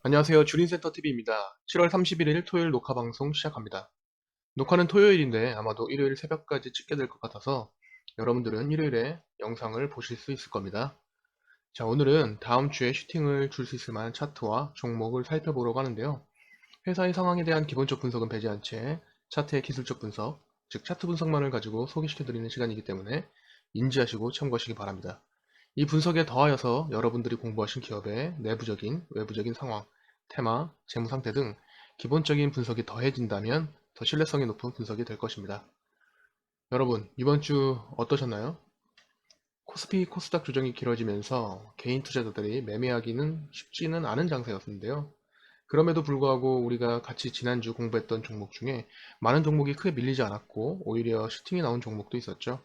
안녕하세요. 주린센터TV입니다. 7월 31일 토요일 녹화 방송 시작합니다. 녹화는 토요일인데 아마도 일요일 새벽까지 찍게 될 것 같아서 여러분들은 일요일에 영상을 보실 수 있을 겁니다. 자, 오늘은 다음 주에 슈팅을 줄 수 있을 만한 차트와 종목을 살펴보려고 하는데요. 회사의 상황에 대한 기본적 분석은 배제한 채 차트의 기술적 분석, 즉 차트 분석만을 가지고 소개시켜드리는 시간이기 때문에 인지하시고 참고하시기 바랍니다. 이 분석에 더하여서 여러분들이 공부하신 기업의 내부적인, 외부적인 상황, 테마, 재무 상태 등 기본적인 분석이 더해진다면 더 신뢰성이 높은 분석이 될 것입니다. 여러분, 이번 주 어떠셨나요? 코스피, 코스닥 조정이 길어지면서 개인 투자자들이 매매하기는 쉽지는 않은 장세였는데요. 그럼에도 불구하고 우리가 같이 지난주 공부했던 종목 중에 많은 종목이 크게 밀리지 않았고 오히려 슈팅이 나온 종목도 있었죠.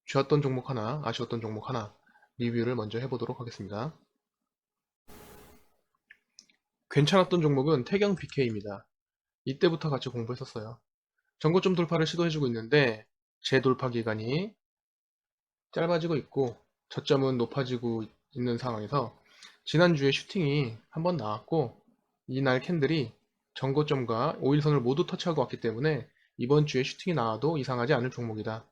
좋았던 종목 하나, 아쉬웠던 종목 하나 리뷰를 먼저 해보도록 하겠습니다. 괜찮았던 종목은 태경 BK입니다. 이때부터 같이 공부했었어요. 전고점 돌파를 시도해주고 있는데 재돌파 기간이 짧아지고 있고 저점은 높아지고 있는 상황에서 지난주에 슈팅이 한번 나왔고 이날 캔들이 전고점과 5일선을 모두 터치하고 왔기 때문에 이번 주에 슈팅이 나와도 이상하지 않을 종목이다.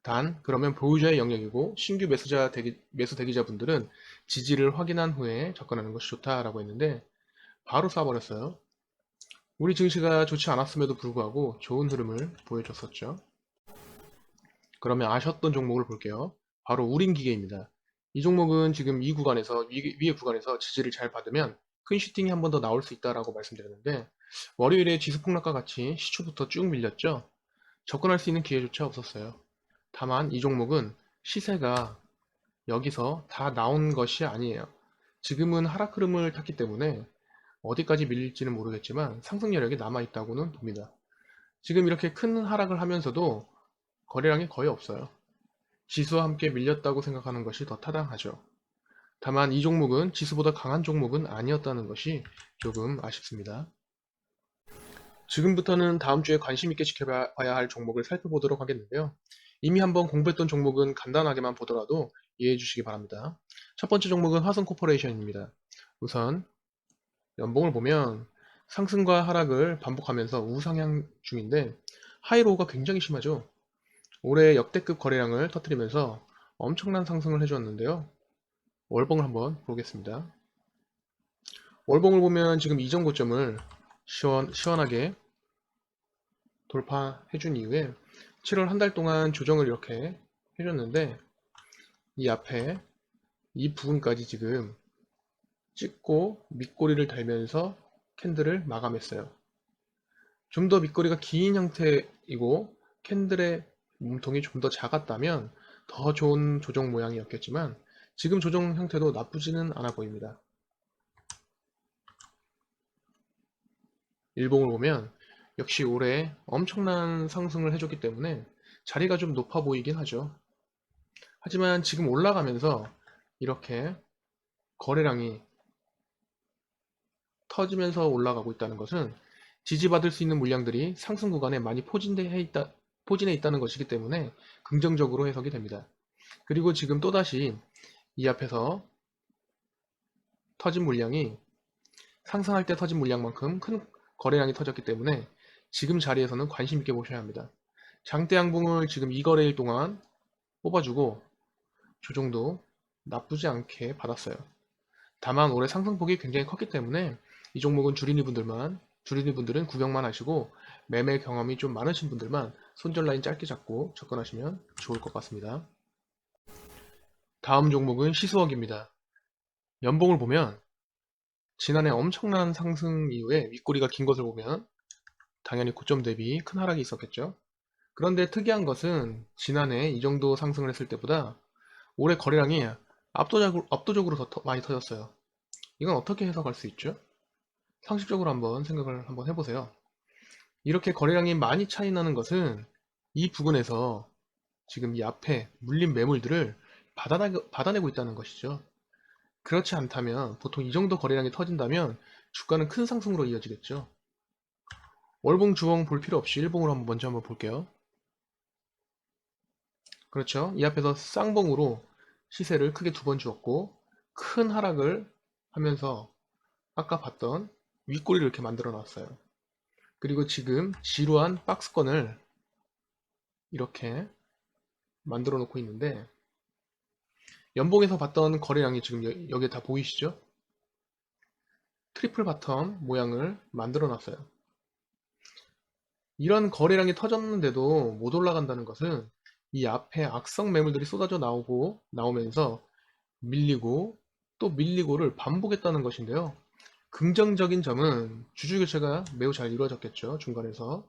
단 그러면 보유자의 영역이고 신규 매수 대기자분들은 지지를 확인한 후에 접근하는 것이 좋다라고 했는데 바로 쏴버렸어요. 우리 증시가 좋지 않았음에도 불구하고 좋은 흐름을 보여줬었죠. 그러면 아셨던 종목을 볼게요. 바로 우림기계입니다. 이 종목은 지금 이 구간에서 위의 구간에서 지지를 잘 받으면 큰 슈팅이 한 번 더 나올 수 있다라고 말씀드렸는데 월요일에 지수 폭락과 같이 시초부터 쭉 밀렸죠. 접근할 수 있는 기회조차 없었어요. 다만 이 종목은 시세가 여기서 다 나온 것이 아니에요. 지금은 하락 흐름을 탔기 때문에 어디까지 밀릴지는 모르겠지만 상승 여력이 남아있다고는 봅니다. 지금 이렇게 큰 하락을 하면서도 거래량이 거의 없어요. 지수와 함께 밀렸다고 생각하는 것이 더 타당하죠. 다만 이 종목은 지수보다 강한 종목은 아니었다는 것이 조금 아쉽습니다. 지금부터는 다음 주에 관심 있게 지켜봐야 할 종목을 살펴보도록 하겠는데요. 이미 한번 공부했던 종목은 간단하게만 보더라도 이해해 주시기 바랍니다. 첫 번째 종목은 화성코퍼레이션입니다. 우선 연봉을 보면 상승과 하락을 반복하면서 우상향 중인데 하이로우가 굉장히 심하죠. 올해 역대급 거래량을 터뜨리면서 엄청난 상승을 해주었는데요. 월봉을 한번 보겠습니다. 월봉을 보면 지금 이전 고점을 시원하게 돌파해준 이후에 7월 한 달 동안 조정을 이렇게 해줬는데 이 앞에 이 부분까지 지금 찍고 밑꼬리를 달면서 캔들을 마감했어요. 좀 더 밑거리가 긴 형태이고 캔들의 몸통이 좀 더 작았다면 더 좋은 조정 모양이었겠지만 지금 조정 형태도 나쁘지는 않아 보입니다. 일봉을 보면 역시 올해 엄청난 상승을 해줬기 때문에 자리가 좀 높아 보이긴 하죠. 하지만 지금 올라가면서 이렇게 거래량이 터지면서 올라가고 있다는 것은 지지받을 수 있는 물량들이 상승 구간에 많이 포진해 있다는 것이기 때문에 긍정적으로 해석이 됩니다. 그리고 지금 또다시 이 앞에서 터진 물량이 상승할 때 터진 물량만큼 큰 거래량이 터졌기 때문에 지금 자리에서는 관심 있게 보셔야 합니다. 장대 양봉을 지금 이 거래일 동안 뽑아주고 조정도 나쁘지 않게 받았어요. 다만 올해 상승폭이 굉장히 컸기 때문에 이 종목은 주린이분들은 구경만 하시고 매매 경험이 좀 많으신 분들만 손절 라인 짧게 잡고 접근하시면 좋을 것 같습니다. 다음 종목은 시스웍입니다. 연봉을 보면 지난해 엄청난 상승 이후에 윗꼬리가 긴 것을 보면 당연히 고점 대비 큰 하락이 있었겠죠. 그런데 특이한 것은 지난해 이 정도 상승을 했을 때보다 올해 거래량이 압도적으로 더 많이 터졌어요. 이건 어떻게 해석할 수 있죠? 상식적으로 한번 생각을 한번 해보세요. 이렇게 거래량이 많이 차이 나는 것은 이 부분에서 지금 이 앞에 물린 매물들을 받아내고 있다는 것이죠. 그렇지 않다면 보통 이 정도 거래량이 터진다면 주가는 큰 상승으로 이어지겠죠. 월봉, 주봉 볼 필요 없이 일봉으로 먼저 한번 볼게요. 그렇죠. 이 앞에서 쌍봉으로 시세를 크게 두 번 주었고 큰 하락을 하면서 아까 봤던 윗꼬리를 이렇게 만들어 놨어요. 그리고 지금 지루한 박스권을 이렇게 만들어 놓고 있는데, 연봉에서 봤던 거래량이 지금 여기에 다 보이시죠? 트리플 바텀 모양을 만들어 놨어요. 이런 거래량이 터졌는데도 못 올라간다는 것은 이 앞에 악성 매물들이 쏟아져 나오면서 밀리고 또 밀리고를 반복했다는 것인데요. 긍정적인 점은 주주 교체가 매우 잘 이루어졌겠죠. 중간에서.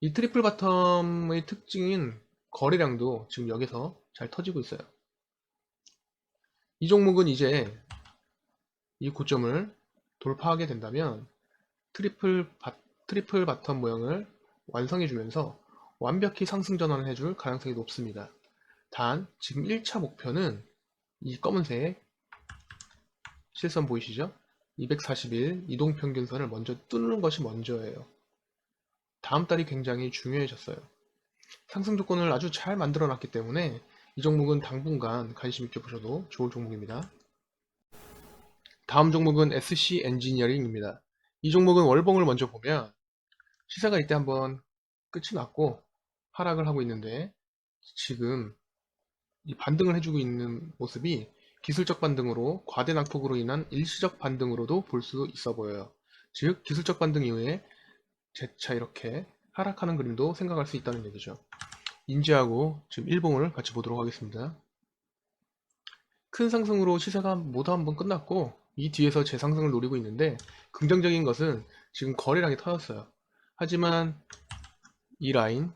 이 트리플 바텀의 특징인 거래량도 지금 여기서 잘 터지고 있어요. 이 종목은 이제 이 고점을 돌파하게 된다면 트리플 바텀 모양을 완성해주면서 완벽히 상승 전환을 해줄 가능성이 높습니다. 단 지금 1차 목표는 이 검은색 실선 보이시죠? 241 이동평균선을 먼저 뚫는 것이 먼저예요. 다음 달이 굉장히 중요해졌어요. 상승 조건을 아주 잘 만들어 놨기 때문에 이 종목은 당분간 관심 있게 보셔도 좋을 종목입니다. 다음 종목은 SC 엔지니어링입니다. 이 종목은 월봉을 먼저 보면 시세가 이때 한번 끝이 났고 하락을 하고 있는데, 지금 이 반등을 해주고 있는 모습이 기술적 반등으로 과대 낙폭으로 인한 일시적 반등으로도 볼 수 있어 보여요. 즉 기술적 반등 이후에 재차 이렇게 하락하는 그림도 생각할 수 있다는 얘기죠. 인지하고 지금 일봉을 같이 보도록 하겠습니다. 큰 상승으로 시세가 모두 한번 끝났고 이 뒤에서 재상승을 노리고 있는데, 긍정적인 것은 지금 거래량이 터졌어요. 하지만 이 라인,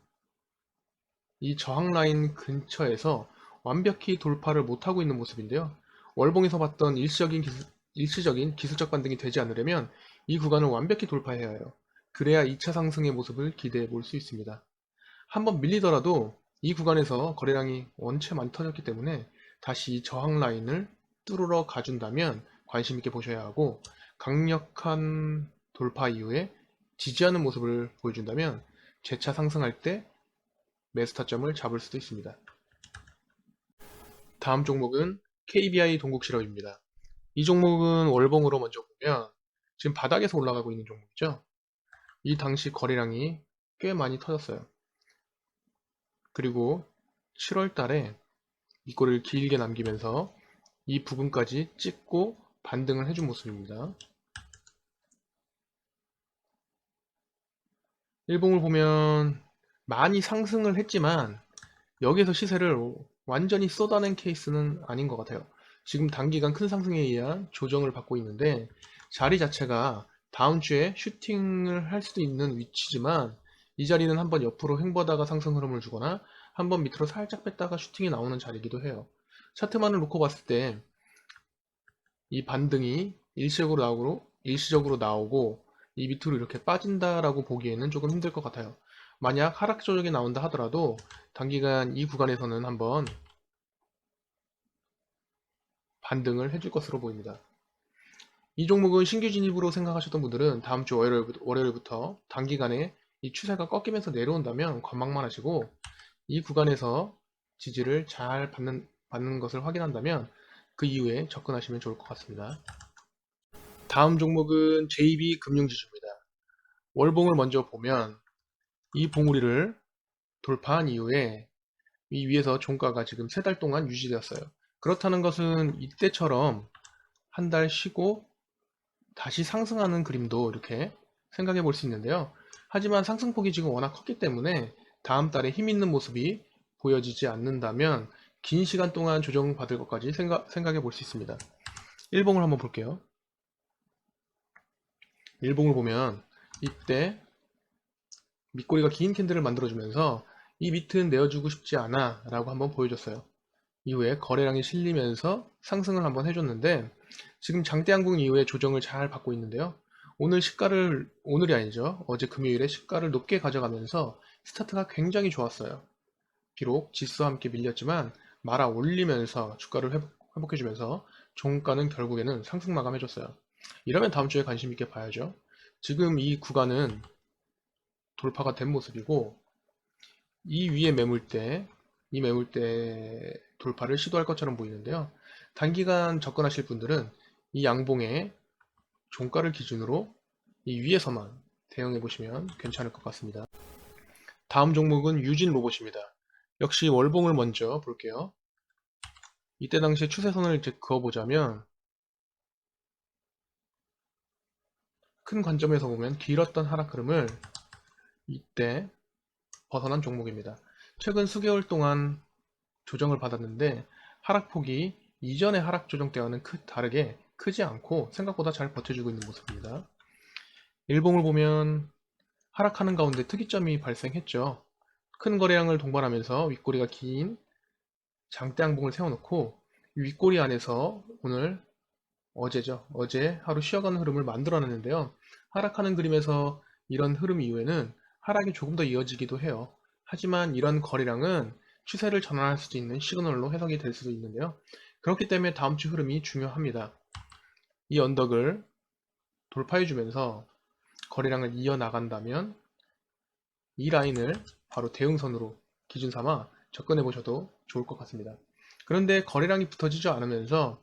이 저항 라인 근처에서 완벽히 돌파를 못하고 있는 모습인데요. 월봉에서 봤던 일시적인 기술적 반등이 되지 않으려면 이 구간을 완벽히 돌파해야 해요. 그래야 2차 상승의 모습을 기대해 볼 수 있습니다. 한번 밀리더라도 이 구간에서 거래량이 원체 많이 터졌기 때문에 다시 이 저항 라인을 뚫으러 가준다면 관심 있게 보셔야 하고, 강력한 돌파 이후에 지지하는 모습을 보여준다면 재차 상승할 때 매수 타점을 잡을 수도 있습니다. 다음 종목은 KBI 동국실업입니다. 이 종목은 월봉으로 먼저 보면 지금 바닥에서 올라가고 있는 종목이죠. 이 당시 거래량이 꽤 많이 터졌어요. 그리고 7월 달에 윗꼬리를 길게 남기면서 이 부분까지 찍고 반등을 해준 모습입니다. 일봉을 보면 많이 상승을 했지만 여기서 시세를 완전히 쏟아낸 케이스는 아닌 것 같아요. 지금 단기간 큰 상승에 의한 조정을 받고 있는데, 자리 자체가 다음 주에 슈팅을 할 수도 있는 위치지만 이 자리는 한번 옆으로 횡보하다가 상승 흐름을 주거나 한번 밑으로 살짝 뺐다가 슈팅이 나오는 자리이기도 해요. 차트만을 놓고 봤을 때 이 반등이 일시적으로 나오고 이 밑으로 이렇게 빠진다라고 보기에는 조금 힘들 것 같아요. 만약 하락 조정이 나온다 하더라도 단기간 이 구간에서는 한번 반등을 해줄 것으로 보입니다. 이 종목은 신규 진입으로 생각하셨던 분들은 다음 주 월요일부터 단기간에 이 추세가 꺾이면서 내려온다면 관망만 하시고, 이 구간에서 지지를 잘 받는 것을 확인한다면 그 이후에 접근하시면 좋을 것 같습니다. 다음 종목은 JB금융지주입니다. 월봉을 먼저 보면 이 봉우리를 돌파한 이후에 이 위에서 종가가 지금 3달 동안 유지되었어요. 그렇다는 것은 이때처럼 한 달 쉬고 다시 상승하는 그림도 이렇게 생각해 볼 수 있는데요. 하지만 상승폭이 지금 워낙 컸기 때문에 다음 달에 힘 있는 모습이 보여지지 않는다면 긴 시간 동안 조정받을 것까지 생각해 볼 수 있습니다. 일봉을 한번 볼게요. 일봉을 보면 이때 밑꼬리가 긴 캔들을 만들어주면서 이 밑은 내어주고 싶지 않아 라고 한번 보여줬어요. 이후에 거래량이 실리면서 상승을 한번 해줬는데, 지금 장대항공 이후에 조정을 잘 받고 있는데요. 오늘이 아니죠. 어제 금요일에 시가를 높게 가져가면서 스타트가 굉장히 좋았어요. 비록 지수와 함께 밀렸지만 말아 올리면서 주가를 회복해주면서 종가는 결국에는 상승 마감해줬어요. 이러면 다음 주에 관심 있게 봐야죠. 지금 이 구간은 돌파가 된 모습이고, 이 위에 이 매물대 돌파를 시도할 것처럼 보이는데요. 단기간 접근하실 분들은 이 양봉에 종가를 기준으로 이 위에서만 대응해 보시면 괜찮을 것 같습니다. 다음 종목은 유진 로봇입니다. 역시 월봉을 먼저 볼게요. 이때 당시에 추세선을 이제 그어보자면 큰 관점에서 보면 길었던 하락 흐름을 이때 벗어난 종목입니다. 최근 수개월 동안 조정을 받았는데 하락폭이 이전의 하락 조정 때와는 다르게 크지 않고 생각보다 잘 버텨주고 있는 모습입니다. 일봉을 보면 하락하는 가운데 특이점이 발생했죠. 큰 거래량을 동반하면서 윗꼬리가 긴 장대 양봉을 세워놓고 윗꼬리 안에서 오늘 어제 하루 쉬어가는 흐름을 만들어냈는데요. 하락하는 그림에서 이런 흐름 이후에는 하락이 조금 더 이어지기도 해요. 하지만 이런 거래량은 추세를 전환할 수도 있는 시그널로 해석이 될 수도 있는데요. 그렇기 때문에 다음 주 흐름이 중요합니다. 이 언덕을 돌파해주면서 거래량을 이어나간다면 이 라인을 바로 대응선으로 기준 삼아 접근해 보셔도 좋을 것 같습니다. 그런데 거래량이 붙어지지 않으면서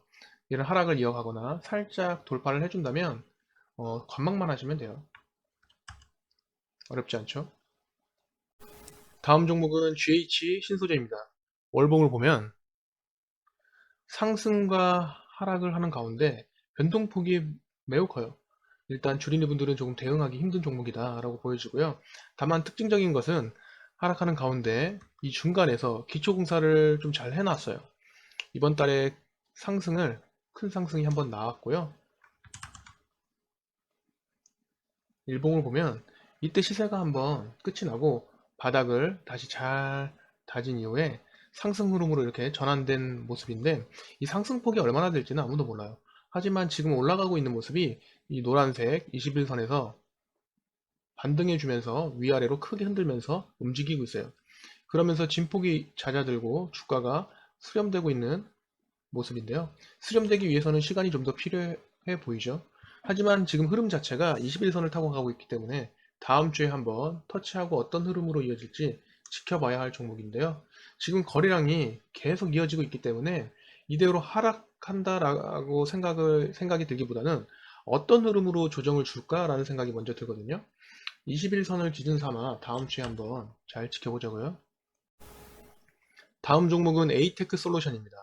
이런 하락을 이어가거나 살짝 돌파를 해준다면 관망만 하시면 돼요. 어렵지 않죠? 다음 종목은 GH 신소재입니다. 월봉을 보면 상승과 하락을 하는 가운데 변동폭이 매우 커요. 일단 주린이 분들은 조금 대응하기 힘든 종목이다 라고 보여지고요. 다만 특징적인 것은 하락하는 가운데 이 중간에서 기초공사를 좀 잘 해놨어요. 이번 달에 큰 상승이 한번 나왔고요. 일봉을 보면 이때 시세가 한번 끝이 나고 바닥을 다시 잘 다진 이후에 상승 흐름으로 이렇게 전환된 모습인데 이 상승폭이 얼마나 될지는 아무도 몰라요. 하지만 지금 올라가고 있는 모습이 이 노란색 21선에서 반등해주면서 위아래로 크게 흔들면서 움직이고 있어요. 그러면서 진폭이 잦아들고 주가가 수렴되고 있는 모습인데요. 수렴되기 위해서는 시간이 좀 더 필요해 보이죠. 하지만 지금 흐름 자체가 21선을 타고 가고 있기 때문에 다음 주에 한번 터치하고 어떤 흐름으로 이어질지 지켜봐야 할 종목인데요. 지금 거래량이 계속 이어지고 있기 때문에 이대로 하락한다라고 생각이 들기보다는 어떤 흐름으로 조정을 줄까라는 생각이 먼저 들거든요. 21선을 기준 삼아 다음 주에 한번 잘 지켜보자고요. 다음 종목은 에이테크 솔루션입니다.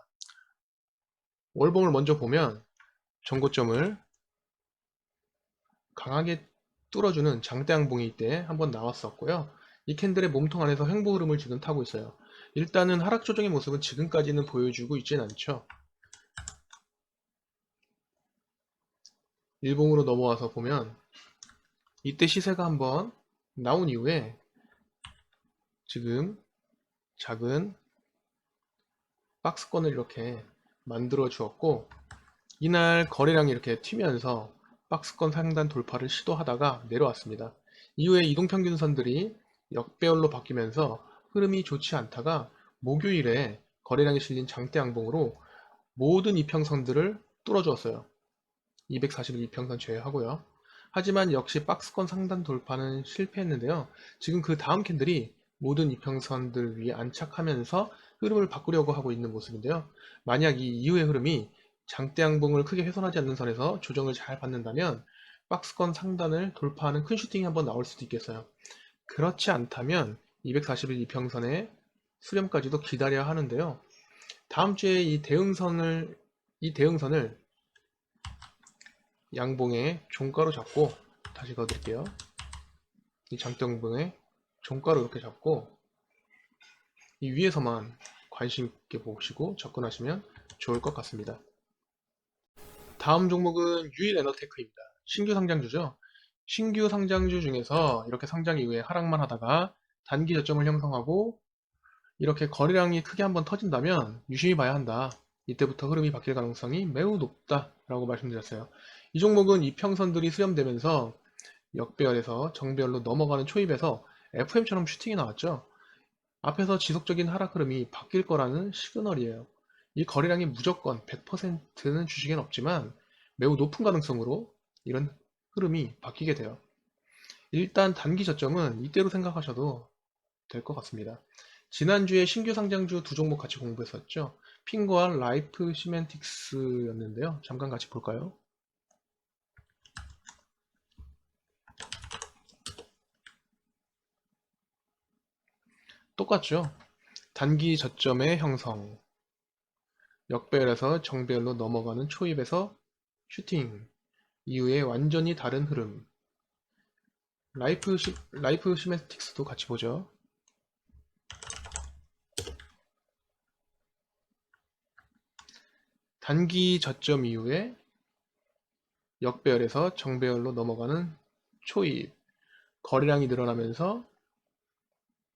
월봉을 먼저 보면 전고점을 강하게 뚫어주는 장대양봉이 이때 한번 나왔었고요. 이 캔들의 몸통 안에서 횡보 흐름을 지금 타고 있어요. 일단은 하락 조정의 모습은 지금까지는 보여주고 있진 않죠. 일봉으로 넘어와서 보면 이때 시세가 한번 나온 이후에 지금 작은 박스권을 이렇게 만들어 주었고 이날 거래량이 이렇게 튀면서 박스권 상단 돌파를 시도하다가 내려왔습니다. 이후에 이동평균선들이 역배열로 바뀌면서 흐름이 좋지 않다가 목요일에 거래량이 실린 장대 양봉으로 모든 이평선들을 뚫어주었어요. 241 이평선 제외하고요. 하지만 역시 박스권 상단 돌파는 실패했는데요. 지금 그 다음 캔들이 모든 이평선들 위에 안착하면서 흐름을 바꾸려고 하고 있는 모습인데요. 만약 이 이후의 흐름이 장대 양봉을 크게 훼손하지 않는 선에서 조정을 잘 받는다면 박스권 상단을 돌파하는 큰 슈팅이 한번 나올 수도 있겠어요. 그렇지 않다면 241 이평선의 수렴까지도 기다려야 하는데요. 다음 주에 이 대응선을 양봉의 종가로 잡고 다시 그어드릴게요. 이 장대양봉의 종가로 이렇게 잡고 이 위에서만 관심 있게 보시고 접근하시면 좋을 것 같습니다. 다음 종목은 유일에너테크입니다. 신규 상장주죠. 신규 상장주 중에서 이렇게 상장 이후에 하락만 하다가 단기 저점을 형성하고 이렇게 거래량이 크게 한번 터진다면 유심히 봐야 한다. 이때부터 흐름이 바뀔 가능성이 매우 높다라고 말씀드렸어요. 이 종목은 이평선들이 수렴되면서 역배열에서 정배열로 넘어가는 초입에서 FM처럼 슈팅이 나왔죠. 앞에서 지속적인 하락 흐름이 바뀔 거라는 시그널이에요. 이 거래량이 무조건 100%는 주식엔 없지만 매우 높은 가능성으로 이런 흐름이 바뀌게 돼요. 일단 단기 저점은 이때로 생각하셔도 될 것 같습니다. 지난주에 신규 상장주 두 종목 같이 공부했었죠. 핑거와 라이프 시멘틱스였는데요. 잠깐 같이 볼까요? 똑같죠. 단기 저점의 형성, 역배열에서 정배열로 넘어가는 초입에서 슈팅 이후에 완전히 다른 흐름. 라이프 시메틱스도 같이 보죠. 단기 저점 이후에 역배열에서 정배열로 넘어가는 초입, 거래량이 늘어나면서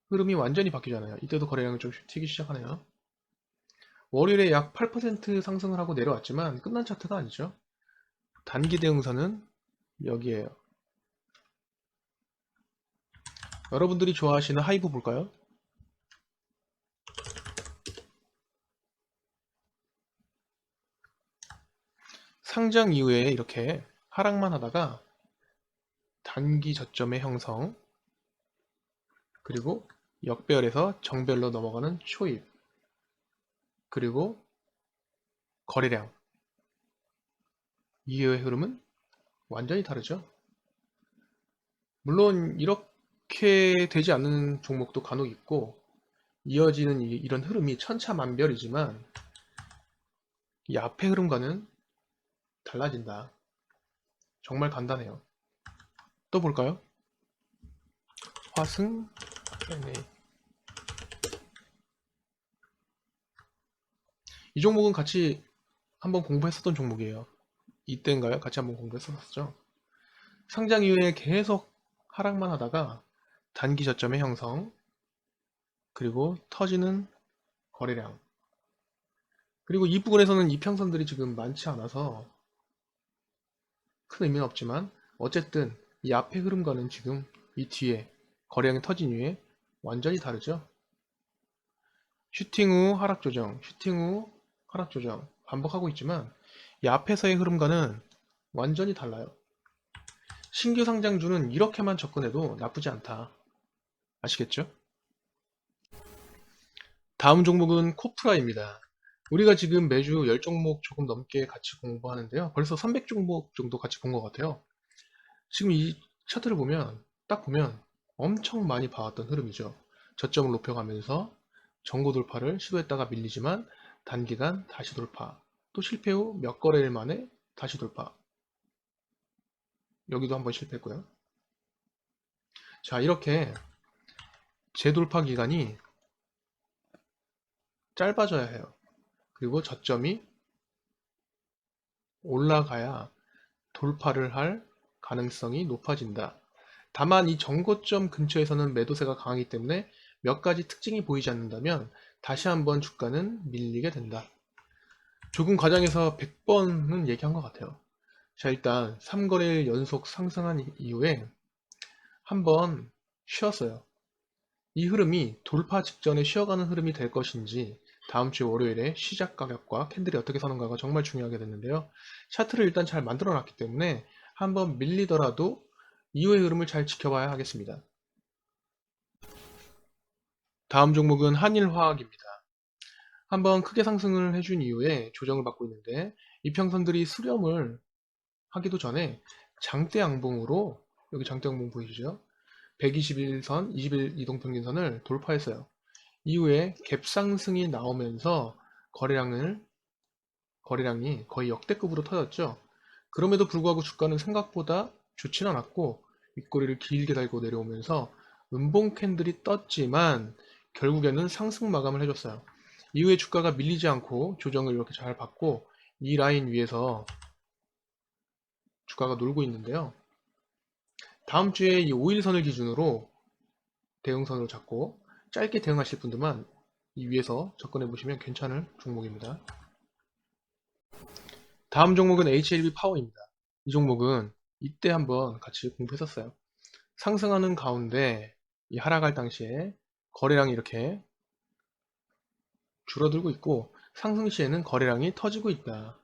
흐름이 완전히 바뀌잖아요. 이때도 거래량이 좀 튀기 시작하네요. 월요일에 약 8% 상승을 하고 내려왔지만 끝난 차트가 아니죠. 단기 대응선은 여기에요. 여러분들이 좋아하시는 하이브 볼까요? 상장 이후에 이렇게 하락만 하다가 단기 저점의 형성, 그리고 역배열에서 정배열로 넘어가는 초입, 그리고 거래량 이후의 흐름은 완전히 다르죠. 물론 이렇게 되지 않는 종목도 간혹 있고 이어지는 이런 흐름이 천차만별이지만 이 앞의 흐름과는 달라진다. 정말 간단해요. 또 볼까요? 화승 NA. 이 종목은 같이 한번 공부했었던 종목이에요. 이때인가요? 같이 한번 공부했었죠. 상장 이후에 계속 하락만 하다가 단기 저점의 형성, 그리고 터지는 거래량, 그리고 이 부분에서는 이평선들이 지금 많지 않아서 큰 의미는 없지만 어쨌든 이 앞의 흐름과는 지금 이 뒤에 거래량이 터진 이후에 완전히 다르죠. 슈팅 후 하락 조정, 슈팅 후 하락 조정 반복하고 있지만 이 앞에서의 흐름과는 완전히 달라요. 신규 상장주는 이렇게만 접근해도 나쁘지 않다. 아시겠죠? 다음 종목은 코프라입니다. 우리가 지금 매주 10종목 조금 넘게 같이 공부하는데요. 벌써 300종목 정도 같이 본 것 같아요. 지금 이 차트를 보면, 딱 보면 엄청 많이 봐왔던 흐름이죠. 저점을 높여가면서 전고 돌파를 시도했다가 밀리지만 단기간 다시 돌파. 또 실패 후 몇 거래일 만에 다시 돌파. 여기도 한번 실패했고요. 자, 이렇게 재돌파 기간이 짧아져야 해요. 그리고 저점이 올라가야 돌파를 할 가능성이 높아진다. 다만 이 정고점 근처에서는 매도세가 강하기 때문에 몇 가지 특징이 보이지 않는다면 다시 한번 주가는 밀리게 된다. 조금 과정에서 100번은 얘기한 것 같아요. 자, 일단 3거래일 연속 상승한 이후에 한번 쉬었어요. 이 흐름이 돌파 직전에 쉬어가는 흐름이 될 것인지 다음 주 월요일에 시작 가격과 캔들이 어떻게 서는가가 정말 중요하게 됐는데요. 차트를 일단 잘 만들어 놨기 때문에 한번 밀리더라도 이후의 흐름을 잘 지켜봐야 하겠습니다. 다음 종목은 한일화학입니다. 한번 크게 상승을 해준 이후에 조정을 받고 있는데 이평선들이 수렴을 하기도 전에 장대 양봉으로, 여기 장대 양봉 보이시죠? 121선, 20일 이동평균선을 돌파했어요. 이후에 갭상승이 나오면서 거래량이 거의 역대급으로 터졌죠. 그럼에도 불구하고 주가는 생각보다 좋지는 않았고 윗꼬리를 길게 달고 내려오면서 음봉 캔들이 떴지만 결국에는 상승 마감을 해줬어요. 이후에 주가가 밀리지 않고 조정을 이렇게 잘 받고 이 라인 위에서 주가가 놀고 있는데요. 다음 주에 이 5일선을 기준으로 대응선으로 잡고 짧게 대응하실 분들만 이 위에서 접근해 보시면 괜찮을 종목입니다. 다음 종목은 HLB 파워입니다. 이 종목은 이때 한번 같이 공부했었어요. 상승하는 가운데 이 하락할 당시에 거래량이 이렇게 줄어들고 있고 상승 시에는 거래량이 터지고 있다.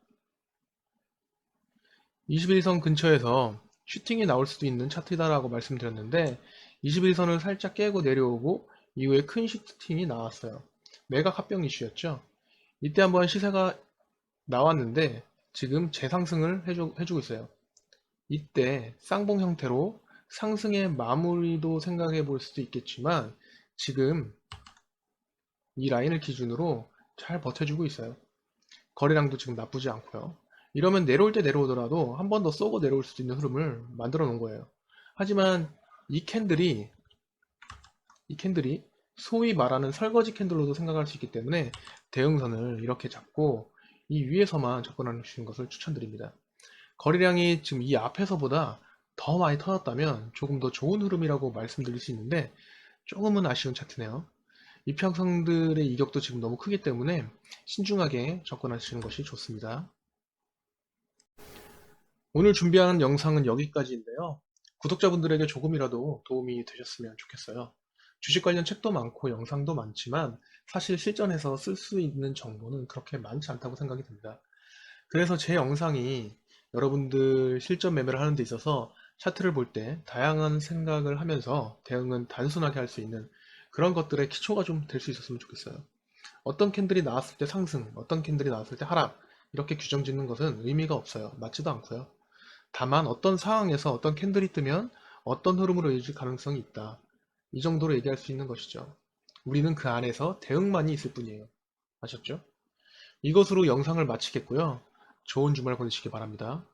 21선 근처에서 슈팅이 나올 수도 있는 차트다라고 말씀드렸는데 21선을 살짝 깨고 내려오고 이후에 큰 슈팅이 나왔어요. 매각 합병 이슈였죠. 이때 한번 시세가 나왔는데 지금 재상승을 해주고 있어요. 이때 쌍봉 형태로 상승의 마무리도 생각해 볼 수도 있겠지만 지금 이 라인을 기준으로 잘 버텨주고 있어요. 거래량도 지금 나쁘지 않고요. 이러면 내려올 때 내려오더라도 한 번 더 쏘고 내려올 수 있는 흐름을 만들어 놓은 거예요. 하지만 이 캔들이 소위 말하는 설거지 캔들로도 생각할 수 있기 때문에 대응선을 이렇게 잡고 이 위에서만 접근하시는 것을 추천드립니다. 거래량이 지금 이 앞에서보다 더 많이 터졌다면 조금 더 좋은 흐름이라고 말씀드릴 수 있는데 조금은 아쉬운 차트네요. 이평선들의 이격도 지금 너무 크기 때문에 신중하게 접근하시는 것이 좋습니다. 오늘 준비한 영상은 여기까지인데요. 구독자분들에게 조금이라도 도움이 되셨으면 좋겠어요. 주식 관련 책도 많고 영상도 많지만 사실 실전에서 쓸 수 있는 정보는 그렇게 많지 않다고 생각이 듭니다. 그래서 제 영상이 여러분들 실전 매매를 하는 데 있어서 차트를 볼 때 다양한 생각을 하면서 대응은 단순하게 할 수 있는 그런 것들의 기초가 좀 될 수 있었으면 좋겠어요. 어떤 캔들이 나왔을 때 상승, 어떤 캔들이 나왔을 때 하락 이렇게 규정 짓는 것은 의미가 없어요. 맞지도 않고요. 다만 어떤 상황에서 어떤 캔들이 뜨면 어떤 흐름으로 이어질 가능성이 있다. 이 정도로 얘기할 수 있는 것이죠. 우리는 그 안에서 대응만이 있을 뿐이에요. 아셨죠? 이것으로 영상을 마치겠고요. 좋은 주말 보내시기 바랍니다.